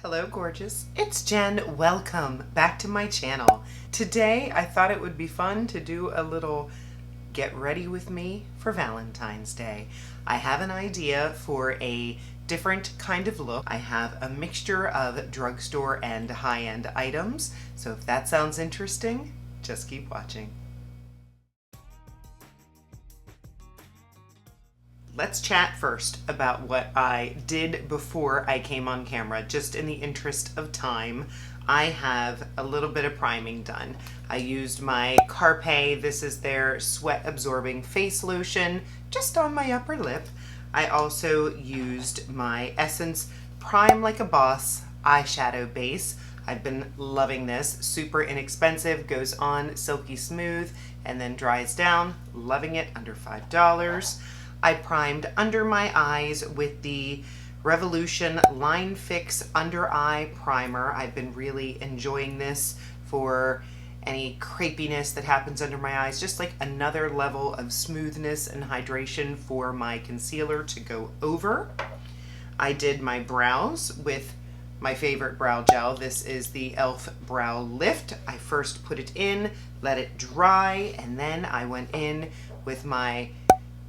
Hello gorgeous, it's Jen. Welcome back to my channel. Today I thought it would be fun to do a little get ready with me for Valentine's Day. I have an idea for a different kind of look. I have a mixture of drugstore and high-end items, so if that sounds interesting, just keep watching. Let's chat first about what I did before I came on camera, just in the interest of time. I have a little bit of priming done. I used my Carpe, this is their sweat absorbing face lotion, just on my upper lip. I also used my Essence Prime Like a Boss eyeshadow base. I've been loving this, super inexpensive, goes on silky smooth and then dries down. Loving it, under $5. I primed under my eyes with the Revolution Line Fix Under Eye Primer. I've been really enjoying this for any crepiness that happens under my eyes, just like another level of smoothness and hydration for my concealer to go over. I did my brows with my favorite brow gel. This is the e.l.f. Brow Lift. I first put it in, let it dry, and then I went in with my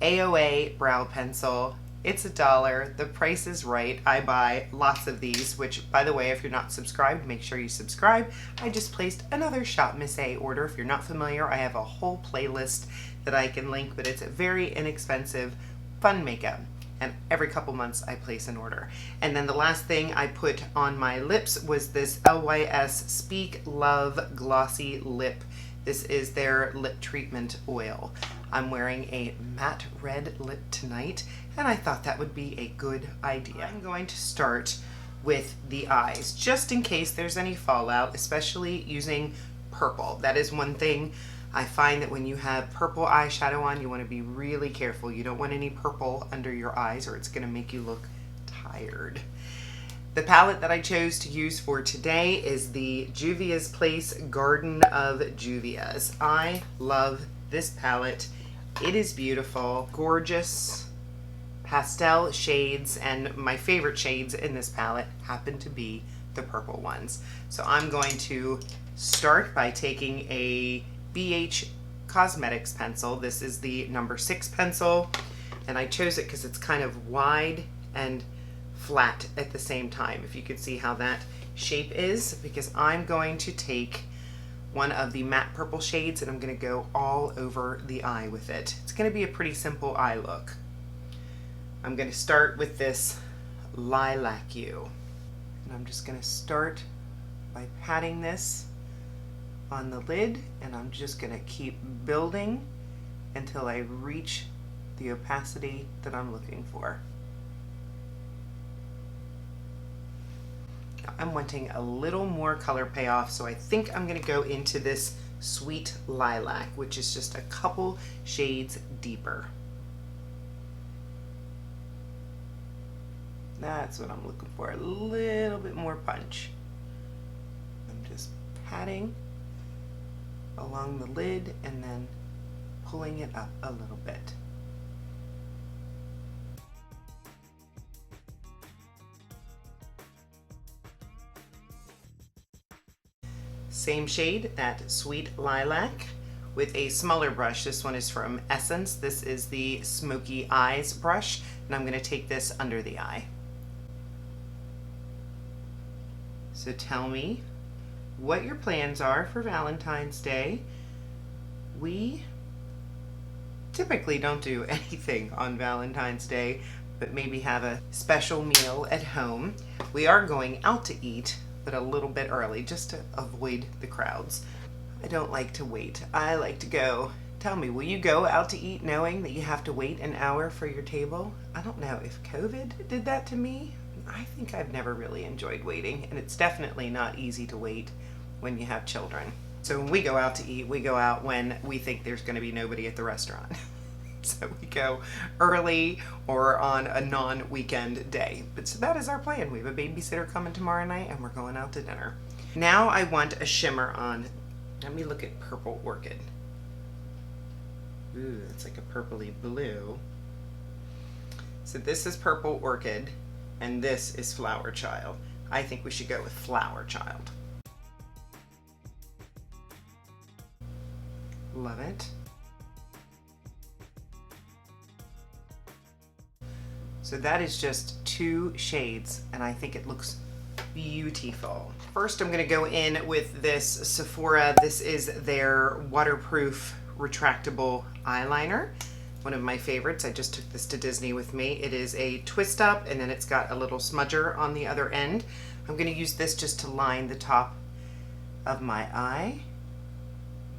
AOA brow pencil. It's $1. The price is right. I buy lots of these, which, by the way, if you're not subscribed, make sure you subscribe. I just placed another ShopMissa order. If you're not familiar, I have a whole playlist that I can link, but it's a very inexpensive, fun makeup. And every couple months I place an order. And then the last thing I put on my lips was this LYS Speak Love Glossy Lip. This is their lip treatment oil. I'm wearing a matte red lip tonight, and I thought that would be a good idea. I'm going to start with the eyes, just in case there's any fallout, especially using purple. That is one thing I find, that when you have purple eyeshadow on, you want to be really careful. You don't want any purple under your eyes or it's going to make you look tired. The palette that I chose to use for today is the Juvias Place Garden of Juvias. I love this palette. It is beautiful, gorgeous pastel shades, and my favorite shades in this palette happen to be the purple ones. So I'm going to start by taking a BH Cosmetics pencil. This is the number 6 pencil, and I chose it because it's kind of wide and flat at the same time, if you could see how that shape is, because I'm going to take one of the matte purple shades and I'm going to go all over the eye with it. It's going to be a pretty simple eye look. I'm going to start with this Lilac Hue, and I'm just going to start by patting this on the lid, and I'm just going to keep building until I reach the opacity that I'm looking for. I'm wanting a little more color payoff, so I think I'm going to go into this Sweet Lilac, which is just a couple shades deeper. That's what I'm looking for, a little bit more punch. I'm just patting along the lid and then pulling it up a little bit. Same shade, that Sweet Lilac, with a smaller brush. This one is from Essence. This is the Smoky Eyes brush, and I'm going to take this under the eye. So tell me what your plans are for Valentine's Day. We typically don't do anything on Valentine's Day, but maybe have a special meal at home. We are going out to eat, but a little bit early, just to avoid the crowds. I don't like to wait. I like to go. Tell me, will you go out to eat knowing that you have to wait an hour for your table? I don't know if COVID did that to me. I think I've never really enjoyed waiting, and it's definitely not easy to wait when you have children. So when we go out to eat, we go out when we think there's going to be nobody at the restaurant. So we go early or on a non-weekend day. But so that is our plan. We have a babysitter coming tomorrow night and we're going out to dinner. Now I want a shimmer on. Let me look at Purple Orchid. Ooh, it's like a purpley blue. So this is Purple Orchid and this is Flower Child. I think we should go with Flower Child. Love it. So that is just 2 shades, and I think it looks beautiful. First, I'm gonna go in with this Sephora. This is their waterproof retractable eyeliner. One of my favorites. I just took this to Disney with me. It is a twist up, and then it's got a little smudger on the other end. I'm gonna use this just to line the top of my eye,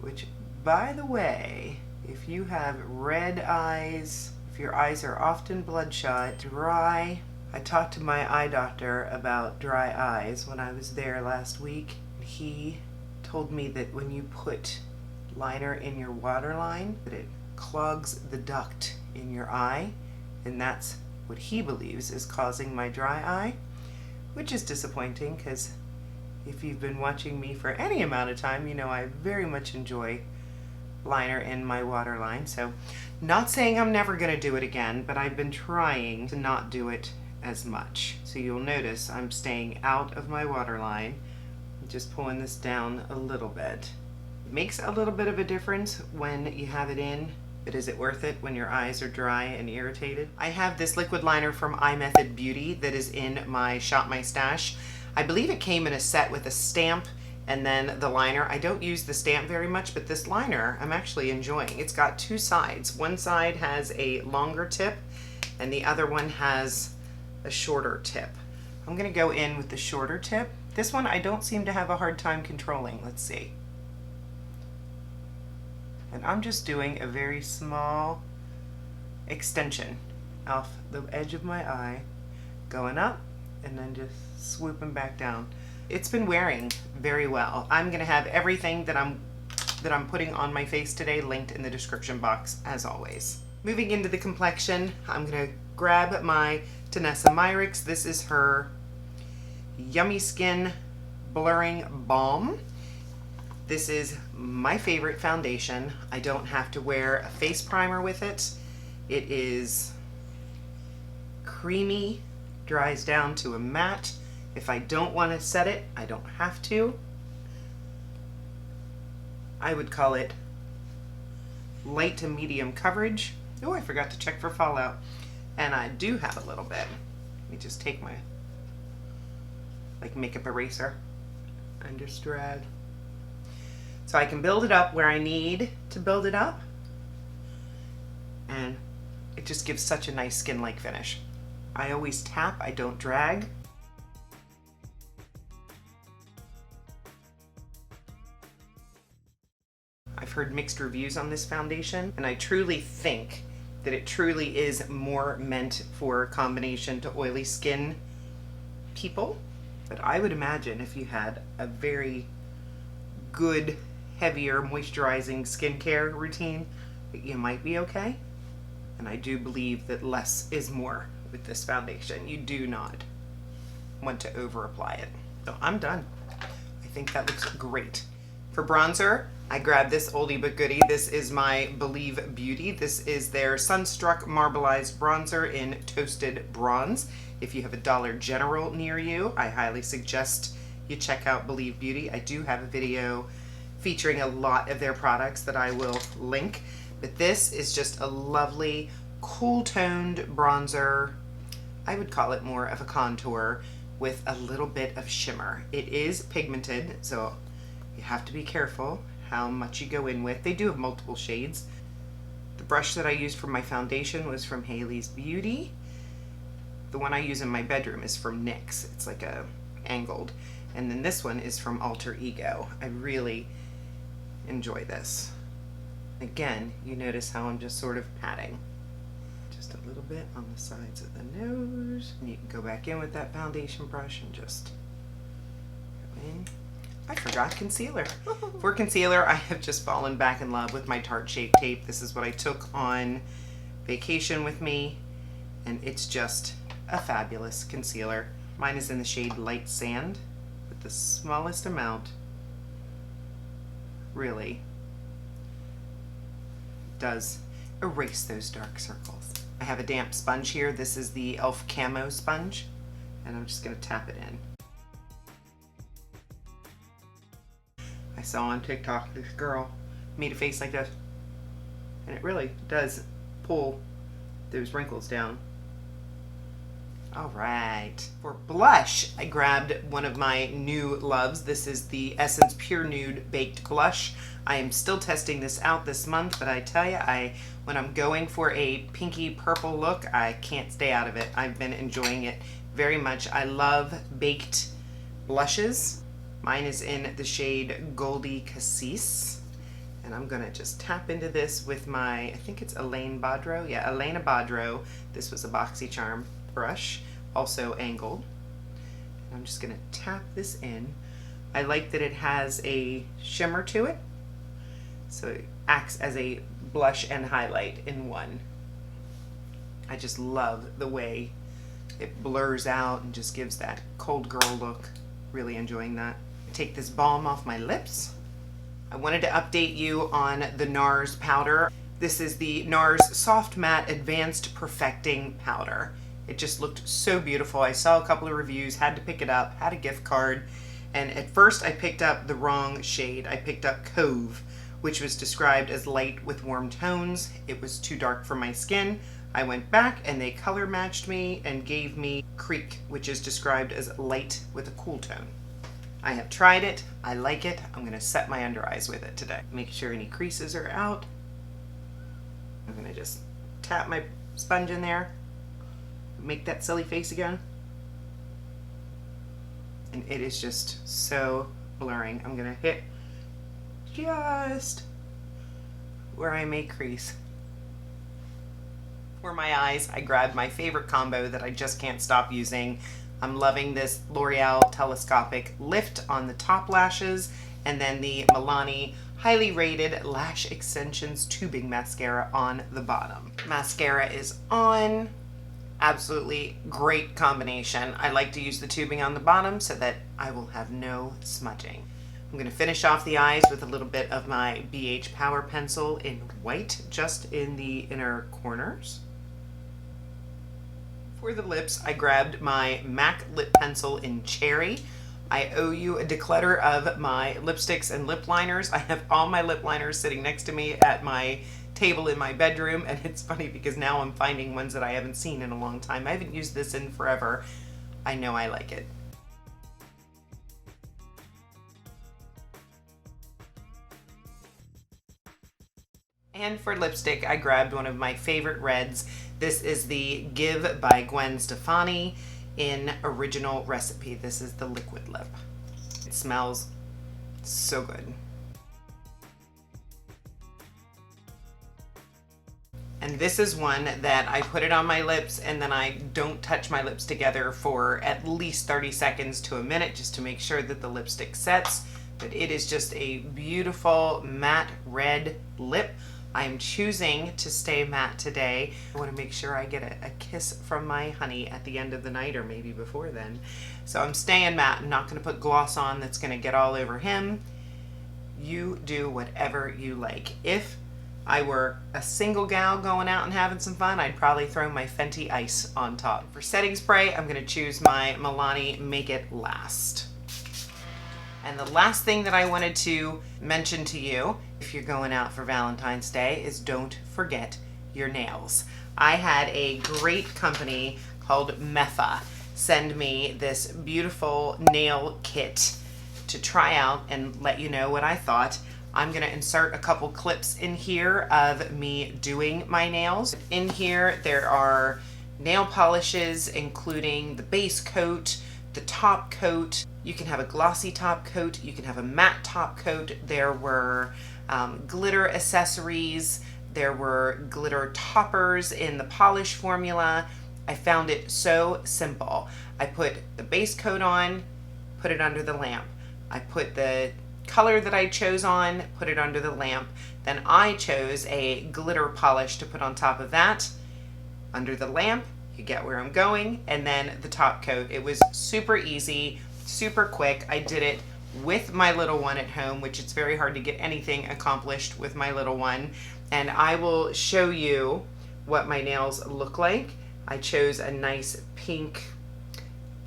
which, by the way, if you have red eyes, if your eyes are often bloodshot, dry, I talked to my eye doctor about dry eyes when I was there last week. He told me that when you put liner in your waterline, that it clogs the duct in your eye, and that's what he believes is causing my dry eye, which is disappointing because if you've been watching me for any amount of time, you know I very much enjoy liner in my waterline. So not saying I'm never going to do it again, but I've been trying to not do it as much. So you'll notice I'm staying out of my waterline, just pulling this down a little bit. It makes a little bit of a difference when you have it in, but is it worth it when your eyes are dry and irritated? I have this liquid liner from IMethod Beauty that is in my Shop My Stash. I believe it came in a set with a stamp and then the liner. I don't use the stamp very much, but this liner I'm actually enjoying. It's got 2 sides. One side has a longer tip and the other one has a shorter tip. I'm gonna go in with the shorter tip. This one I don't seem to have a hard time controlling. Let's see. And I'm just doing a very small extension off the edge of my eye, going up and then just swooping back down. It's been wearing very well. I'm gonna have everything that I'm putting on my face today linked in the description box as always. Moving into the complexion, I'm gonna grab my Danessa Myricks. This is her Yummy Skin Blurring Balm. This is my favorite foundation. I don't have to wear a face primer with it. It is creamy, dries down to a matte. If I don't want to set it, I don't have to. I would call it light to medium coverage. Oh, I forgot to check for fallout. And I do have a little bit. Let me just take my makeup eraser and just drag. So I can build it up where I need to build it up. And it just gives such a nice skin-like finish. I always tap, I don't drag. I've heard mixed reviews on this foundation, and I truly think that it truly is more meant for combination to oily skin people. But I would imagine if you had a very good, heavier, moisturizing skincare routine, that you might be okay. And I do believe that less is more with this foundation. You do not want to over apply it. So I'm done. I think that looks great. For bronzer, I grabbed this oldie but goodie. This is my Believe Beauty. This is their Sunstruck Marbelized Bronzer in Toasted Bronze. If you have a Dollar General near you, I highly suggest you check out Believe Beauty. I do have a video featuring a lot of their products that I will link. But this is just a lovely, cool-toned bronzer. I would call it more of a contour with a little bit of shimmer. It is pigmented, so you have to be careful how much you go in with. They do have multiple shades. The brush that I used for my foundation was from Haley's Beauty. The one I use in my bedroom is from NYX. It's like a angled. And then this one is from Alter Ego. I really enjoy this. Again, you notice how I'm just sort of patting. Just a little bit on the sides of the nose. And you can go back in with that foundation brush and just go in. I forgot concealer. For concealer, I have just fallen back in love with my Tarte Shape Tape. This is what I took on vacation with me, and it's just a fabulous concealer. Mine is in the shade Light Sand, with the smallest amount really does erase those dark circles. I have a damp sponge here. This is the e.l.f. Camo sponge, and I'm just gonna tap it in. I saw on TikTok this girl made a face like this, and it really does pull those wrinkles down. All right, for blush, I grabbed one of my new loves. This is the Essence Pure Nude Baked Blush. I am still testing this out this month, but I tell you, when I'm going for a pinky purple look, I can't stay out of it. I've been enjoying it very much. I love baked blushes. Mine is in the shade Goldy Cassis. And I'm gonna just tap into this with my, I think it's Elaine Badro. Yeah, Elena Badro. This was a Boxycharm brush, also angled. And I'm just gonna tap this in. I like that it has a shimmer to it, so it acts as a blush and highlight in one. I just love the way it blurs out and just gives that cold girl look. Really enjoying that. Take this balm off my lips. I wanted to update you on the Nars powder. This is the Nars Soft Matte Advanced Perfecting Powder. It just looked so beautiful. I saw a couple of reviews, had to pick it up, had a gift card, and at first I picked up the wrong shade. I picked up Cove, which was described as light with warm tones. It was too dark for my skin. I went back and they color matched me and gave me Creek, which is described as light with a cool tone. I have tried it. I like it. I'm going to set my under eyes with it today. Make sure any creases are out. I'm going to just tap my sponge in there. Make that silly face again. And it is just so blurring. I'm going to hit just where I may crease. For my eyes, I grabbed my favorite combo that I just can't stop using. I'm loving this Loreal Telescopic Lift on the top lashes, and then the Milani highly rated Lash Extensions Tubing Mascara on the bottom. Mascara is on. Absolutely great combination. I like to use the tubing on the bottom so that I will have no smudging. I'm going to finish off the eyes with a little bit of my BH Power Pencil in white, just in the inner corners. For the lips, I grabbed my MAC lip pencil in Cherry. I owe you a declutter of my lipsticks and lip liners. I have all my lip liners sitting next to me at my table in my bedroom, and it's funny because now I'm finding ones that I haven't seen in a long time. I haven't used this in forever. I know I like it. And for lipstick, I grabbed one of my favorite reds. This is the Give by Gwen Stefani in Original Recipe. This is the liquid lip. It smells so good. And this is one that I put it on my lips and then I don't touch my lips together for at least 30 seconds to a minute just to make sure that the lipstick sets. But it is just a beautiful matte red lip. I'm choosing to stay matte today. I want to make sure I get a kiss from my honey at the end of the night, or maybe before then. So I'm staying matte. I'm not going to put gloss on that's going to get all over him. You do whatever you like. If I were a single gal going out and having some fun, I'd probably throw my Fenty Ice on top. For setting spray, I'm going to choose my Milani Make It Last. And the last thing that I wanted to mention to you, if you're going out for Valentine's Day, is don't forget your nails. I had a great company called IMethod send me this beautiful nail kit to try out and let you know what I thought. I'm gonna insert a couple clips in here of me doing my nails. In here, there are nail polishes, including the base coat, the top coat. You can have a glossy top coat, you can have a matte top coat. There were glitter accessories, there were glitter toppers in the polish formula. I found it so simple. I put the base coat on, put it under the lamp. I put the color that I chose on, put it under the lamp. Then I chose a glitter polish to put on top of that. Under the lamp, you get where I'm going, and then the top coat. It was super easy, super quick. I did it with my little one at home, which it's very hard to get anything accomplished with my little one. And I will show you what my nails look like. I chose a nice pink.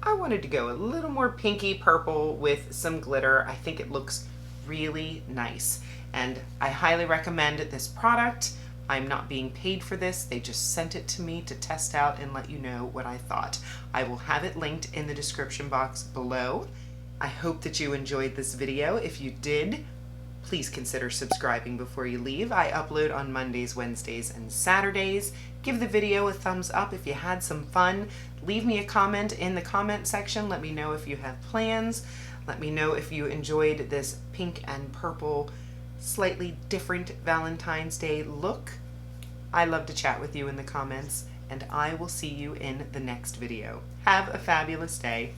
I wanted to go a little more pinky purple with some glitter. I think it looks really nice. And I highly recommend this product. I'm not being paid for this. They just sent it to me to test out and let you know what I thought. I will have it linked in the description box below. I hope that you enjoyed this video. If you did, please consider subscribing before you leave. I upload on Mondays, Wednesdays, and Saturdays. Give the video a thumbs up if you had some fun. Leave me a comment in the comment section. Let me know if you have plans. Let me know if you enjoyed this pink and purple, slightly different Valentine's Day look. I love to chat with you in the comments, and I will see you in the next video. Have a fabulous day.